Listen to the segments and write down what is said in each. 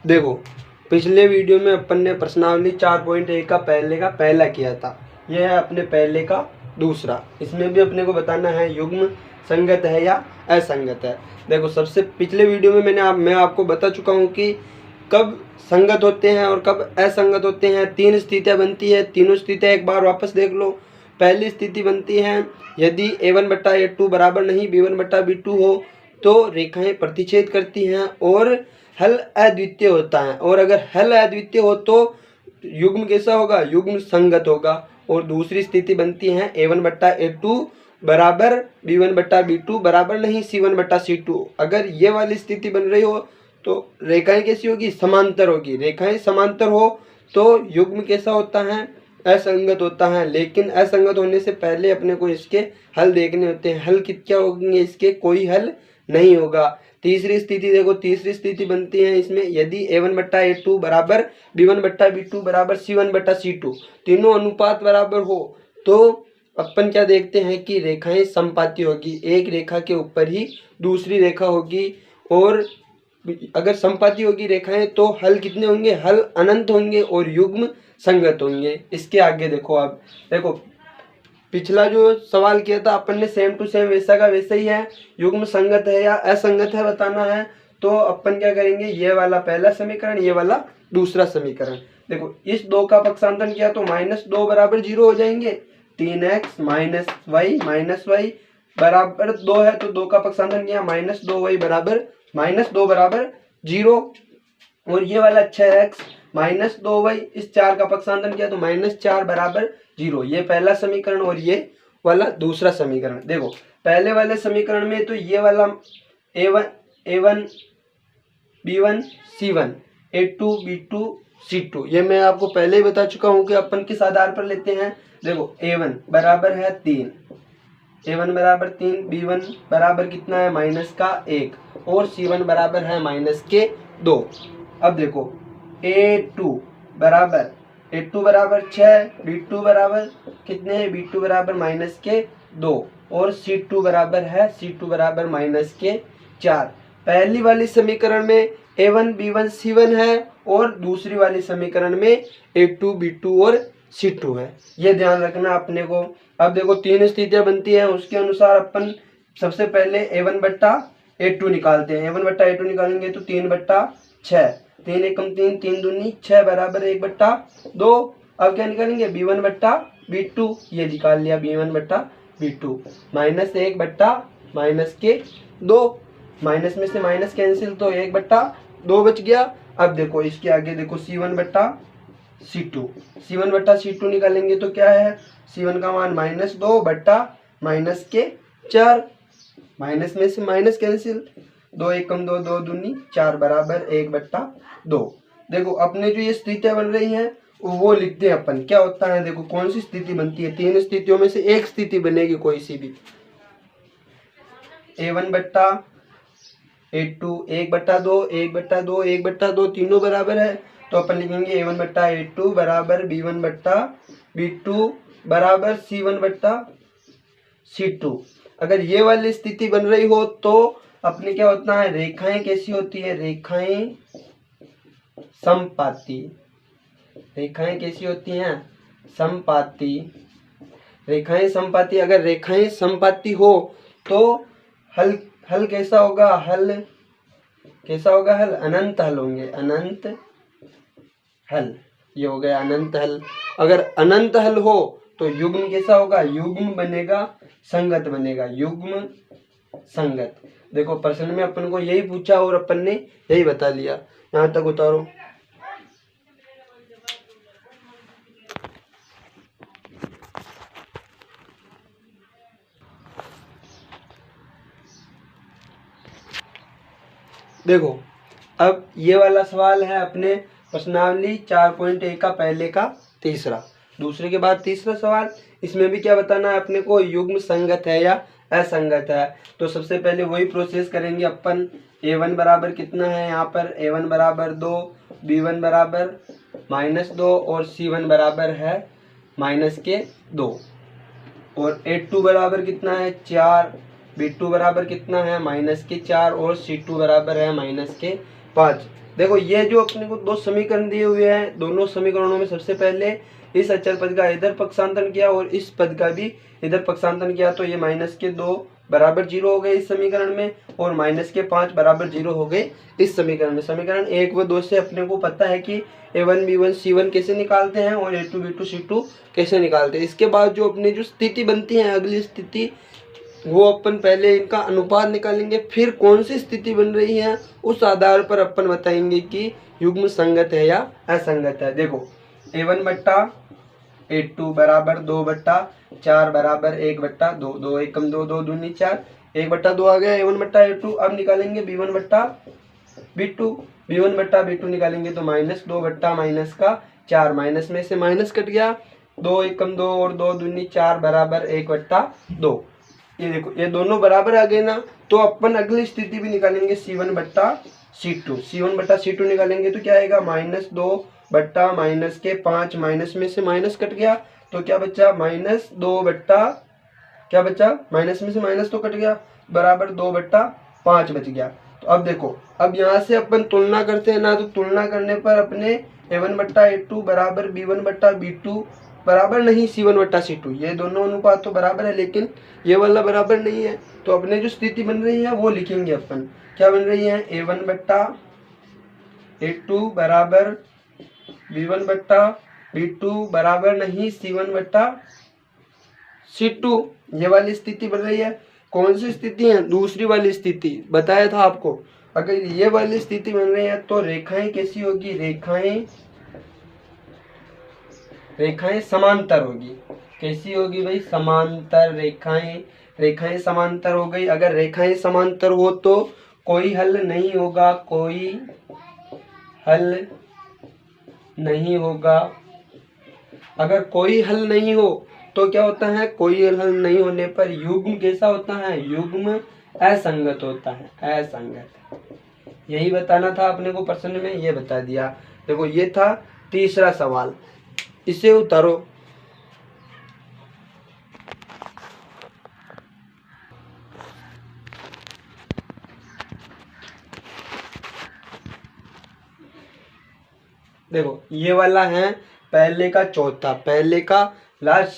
देखो पिछले वीडियो में अपन ने प्रश्नावली 4.1 का पहला किया था, यह है अपने पहले का दूसरा। इसमें भी अपने को बताना है युग्म संगत है या असंगत है। देखो सबसे पिछले वीडियो में मैं आपको बता चुका हूँ कि कब संगत होते हैं और कब असंगत होते हैं। 3 स्थितियाँ बनती है, तीनों स्थितियाँ एक बार वापस देख लो। पहली स्थिति बनती है यदि a1/a2 बराबर नहीं b1/b2 हो तो रेखाएं प्रतिच्छेद करती हैं और हल अद्वितीय होता है, और अगर हल अद्वितीय हो तो युग्म कैसा होगा, युग्म संगत होगा। और दूसरी स्थिति बनती है a1/a2 बराबर b1/b2 बराबर नहीं c1/c2। अगर ये वाली स्थिति बन रही हो तो रेखाएं कैसी होगी, समांतर होगी। रेखाएं समांतर हो तो युग्म कैसा होता है, असंगत होता है। लेकिन असंगत होने से पहले अपने को इसके हल देखने होते हैं। हल क्या होंगे इसके, कोई हल नहीं होगा। तीसरी स्थिति देखो, तीसरी स्थिति बनती है इसमें यदि a1/a2 बराबर b1/b2 बराबर c1/c2 तीनों अनुपात बराबर हो तो अपन क्या देखते हैं कि रेखाएं समपाती होगी, एक रेखा के ऊपर ही दूसरी रेखा होगी। और अगर समपाती होगी रेखाएं तो हल कितने होंगे, हल अनंत होंगे और युग्म संगत होंगे। इसके आगे देखो, आप देखो पिछला जो सवाल किया था अपन ने सेम टू सेम वैसा का वैसा ही है। युग्म संगत है या असंगत है बताना है, तो अपन क्या करेंगे, ये वाला पहला समीकरण, ये वाला दूसरा समीकरण। देखो इस 2 का पक्षांतरण किया तो -2 बराबर 0 हो जाएंगे। 3x - y बराबर 2 है तो 2 का पक्षांतरण किया -2y बराबर -2 बराबर 0। और ये वाला 6x - 2y, इस 4 का पक्षांतरण किया तो -4 बराबर 0। ये पहला समीकरण और ये वाला दूसरा समीकरण। देखो पहले वाले समीकरण में तो ये वाला a1 b1 c1 a2 b2 c2 ये मैं आपको पहले ही बता चुका हूँ कि अपन किस आधार पर लेते हैं। देखो a1 बराबर है 3, a1 बराबर 3, b1 बराबर कितना है -1 और c1 बराबर है -2। अब देखो a2 बराबर 6, b2 बराबर कितने हैं, b2 बराबर -2 और c2 बराबर है -4। पहली वाली समीकरण में a1 b1 c1 है और दूसरी वाली समीकरण में a2 b2 और c2 है। ये ध्यान रखना अपने को। अब देखो 3 स्थितियां बनती हैं, उसके अनुसार अपन सबसे पहले a1/a2 निकालते हैं। a1/a2 निकालेंगे तो 3/6, 3 एकम 3, 3 दूनी 6 बराबर 1/2। अब क्या निकालेंगे, b1/b2, ये निकाल लिया b1/b2 -1/-2, माइनस में से माइनस कैंसिल तो 1/2 बच गया। अब देखो इसके आगे देखो c1/c2 निकालेंगे तो क्या है, c1 का मान -2/-4, माइनस में से माइनस कैंसिल, 2 एकम 2, 2 दूनी 4 बराबर 1/2। देखो अपने जो ये स्थितियां बन रही हैं वो लिखते हैं अपन। क्या होता है, देखो कौन सी स्थिति बनती है, 3 स्थितियों में से एक स्थिति बनेगी कोई सी भी। a1/a2 1/2, 1/2, 1/2 तीनों बराबर है तो अपन लिखेंगे a1/a2 बराबर b1/b2 बराबर c1/c2। अगर ये वाली स्थिति बन रही हो तो अपने क्या होता है, रेखाएं कैसी होती है, रेखाएं समपाती। रेखाएं कैसी होती हैं, समपाती। रेखाएं समपाती, अगर रेखाएं समपाती हो तो हल कैसा होगा, हल कैसा होगा, हल अनंत हल होंगे, अनंत हल। ये हो गया अनंत हल। अगर अनंत हल हो तो युग्म कैसा होगा, युग्म बनेगा, संगत बनेगा, युग्म संगत। देखो प्रश्न में अपन को यही पूछा और अपन ने यही बता लिया। यहाँ तक उतारो। देखो अब ये वाला सवाल है अपने प्रश्नावली 4.1 का पहले का तीसरा, दूसरे के बाद तीसरा सवाल। इसमें भी क्या बताना है अपने को, युग्म संगत है या असंगत है। तो सबसे पहले वही प्रोसेस करेंगे अपन। a1 बराबर कितना है, यहाँ पर a1 बराबर 2, b1 बराबर -2 और c1 बराबर है -2। और a2 बराबर कितना है 4, b2 बराबर कितना है -4 और c2 बराबर है 5। देखो ये जो अपने को दो समीकरण दिए हुए हैं, दोनों समीकरणों में सबसे पहले इस अचर पद का इधर पक्षांतरण किया और इस पद का भी इधर पक्षांतरण किया, तो ये -2 बराबर 0 हो गए इस समीकरण में, और -5 बराबर 0 हो गए इस समीकरण में। समीकरण 1 व 2 से अपने को पता है कि a1 b1 c1 कैसे निकालते हैं और a2 b2 c2 कैसे निकालते हैं। इसके बाद जो अपनी जो स्थिति बनती है, अगली स्थिति, वो अपन पहले इनका अनुपात निकालेंगे, फिर कौन सी स्थिति बन रही है उस आधार पर अपन बताएंगे कि युग्म संगत है या असंगत है। देखो a1 बट्टा a2 बराबर 2/4 बराबर 1/2, 2 एकम 2, 2 दूनी 4, 1/2 आ गया a1 बट्टा a2। अब निकालेंगे b1 बट्टा b2, b1 बट्टा b2 निकालेंगे तो -2 बट्टा -4, माइनस में से माइनस कट गया, 2 एकम 2 और 2 दूनी 4 बराबर 1/2। ये देखो ये दोनों बराबर आ गए ना, तो अपन अगली स्थिति भी निकालेंगे c1 बट्टा c2। c1 बट्टा c2 निकालेंगे तो क्या आएगा, -2 बट्टा -5, माइनस में से माइनस कट गया तो क्या बचा, -2 बट्टा, क्या बचा, माइनस में से माइनस तो कट गया, बराबर 2/5 बच गया। तो अब देखो, अब यहाँ से अपन तुलना करते हैं ना, तो तुलना करने पर अपने a1 बट्टा a2 बराबर b1 बट्टा b2 बराबर नहीं c1 बट्टा c2, ये दोनों अनुपात तो बराबर है लेकिन ये वाला बराबर नहीं है। तो अपने जो स्थिति बन रही है वो लिखेंगे अपन, क्या बन रही है, a1 बट्टा a2 बराबर b1 बट्टा b2 बराबर नहीं c1 बट्टा c2, ये वाली स्थिति बन रही है। कौन सी स्थिति है, दूसरी वाली स्थिति, बताया था आपको। अगर ये वाली स्थिति बन रही है तो रेखाएं कैसी होगी, रेखाएं समांतर होगी। कैसी होगी भाई, समांतर रेखाएं समांतर हो गई। अगर रेखाएं समांतर हो तो कोई हल नहीं होगा, कोई हल नहीं होगा। अगर कोई हल नहीं हो तो क्या होता है, कोई हल नहीं होने पर युग्म कैसा होता है, युग्म असंगत होता है, असंगत। यही बताना था अपने को प्रश्न में, ये बता दिया। देखो ये था तीसरा सवाल, इसे उतारो। देखो ये वाला है पहले का चौथा, पहले का लास्ट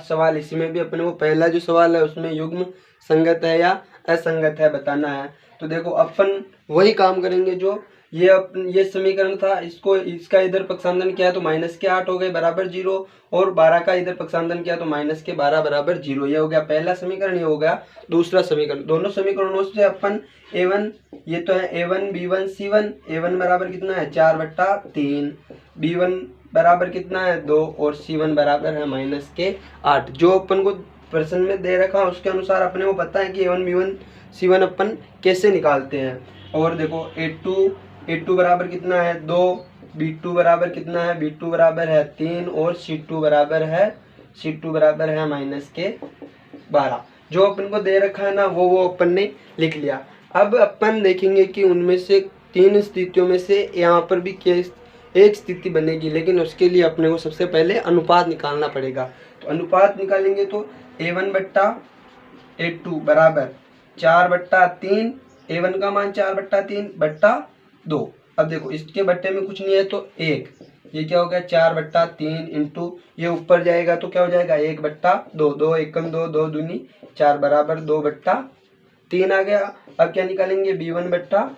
सवाल। इसमें भी अपने को पहला जो सवाल है उसमें युग्म संगत है या असंगत है बताना है। तो देखो अपन वही काम करेंगे जो ये समीकरण था, इसका इधर पक्षांतरण किया तो -8 हो गए बराबर 0, और 12 का इधर पक्षांतरण किया तो -12 बराबर 0। ये हो गया पहला समीकरण, ये हो गया दूसरा समीकरण। दोनों समीकरणों से अपन a1, ये तो है a1 b1 c1, a1 बराबर कितना है 4/3, b1 बराबर कितना है 2 और c1 बराबर है -8। जो अपन को प्रश्न में दे रखा है उसके अनुसार अपने को पता है कि a1 b1 c1 अपन कैसे निकालते हैं। और देखो a2 बराबर कितना है 2, b2 बराबर कितना है, b2 बराबर है 3 और c2 बराबर है -12। जो अपन को दे रखा है ना वो अपन ने लिख लिया। अब अपन देखेंगे कि उनमें से तीन स्थितियों में से यहाँ पर भी एक स्थिति बनेगी, लेकिन उसके लिए अपने को सबसे पहले अनुपात निकालना पड़ेगा। तो अनुपात निकालेंगे तो a1 बट्टा a2 बराबर 4/3, a1 का मान 4/3 बट्टा 2। अब देखो इसके बट्टे में कुछ नहीं है तो 1, ये क्या हो गया 4/3 इंटू, ये ऊपर जाएगा तो क्या हो जाएगा 1/2, 2 एकम 2, 2 दूनी 4 बराबर 2/3 आ गया। अब क्या निकालेंगे b1 बट्टा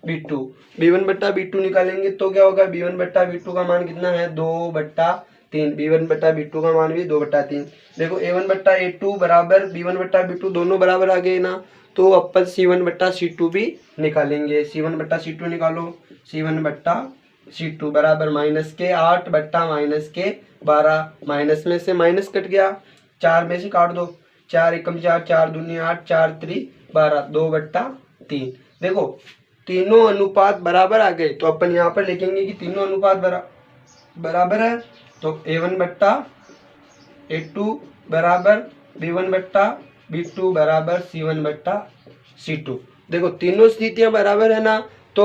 b2 निकालेंगे तो क्या होगा, b1 बट्टा b2 का मान कितना है 2/3, b1 बट्टा b2 का मान भी 2/3। देखो a1 बट्टा a2 बराबर b1 बट्टा b2 दोनों बराबर आ गए ना, तो अपन c1 बट्टा c2 भी निकालेंगे। c1 बट्टा c2 निकालो, c1 बट्टा c2 बराबर -8 बट्टा -12, माइनस में से माइनस कट गया, 4 में से काट दो, 4 एकम 4, 4 दूनी 8, 4 3 12, 2/3। देखो तीनों अनुपात बराबर आ गए, तो अपन यहाँ पर लिखेंगे कि तीनों अनुपात बराबर है। तो a1 बट्टा a2 बराबर b1 बट्टा b2 बराबर c1 बट्टा c2। देखो तीनों स्थितियां बराबर है ना,